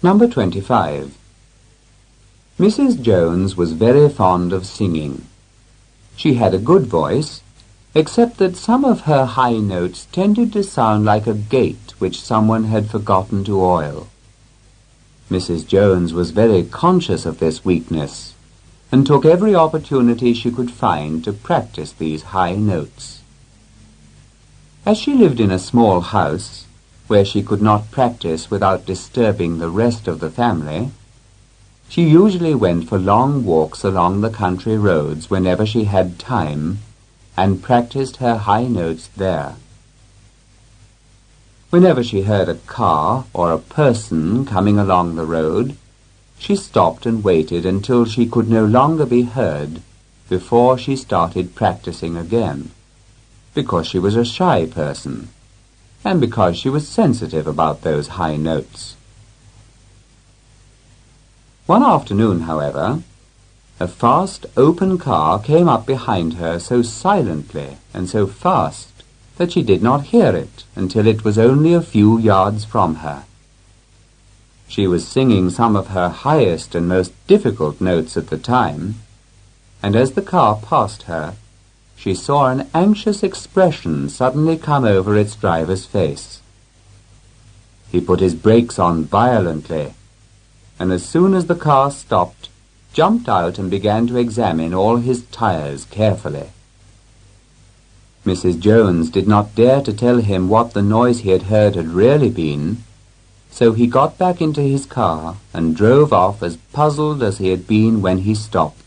Number 25. Mrs. Jones was very fond of singing. She had a good voice, except that some of her high notes tended to sound like a gate which someone had forgotten to oil. Mrs. Jones was very conscious of this weakness, and took every opportunity she could find to practice these high notes. As she lived in a small house, where she could not practice without disturbing the rest of the family, she usually went for long walks along the country roads whenever she had time, and practiced her high notes there. Whenever she heard a car or a person coming along the road, she stopped and waited until she could no longer be heard before she started practicing again, because she was a shy person, and because she was sensitive about those high notes. One afternoon, however, a fast, open car came up behind her so silently and so fast that she did not hear it until it was only a few yards from her. She was singing some of her highest and most difficult notes at the time, and as the car passed her, she saw an anxious expression suddenly come over its driver's face. He put his brakes on violently, and as soon as the car stopped, jumped out and began to examine all his tires carefully. Mrs. Jones did not dare to tell him what the noise he had heard had really been, so he got back into his car and drove off as puzzled as he had been when he stopped.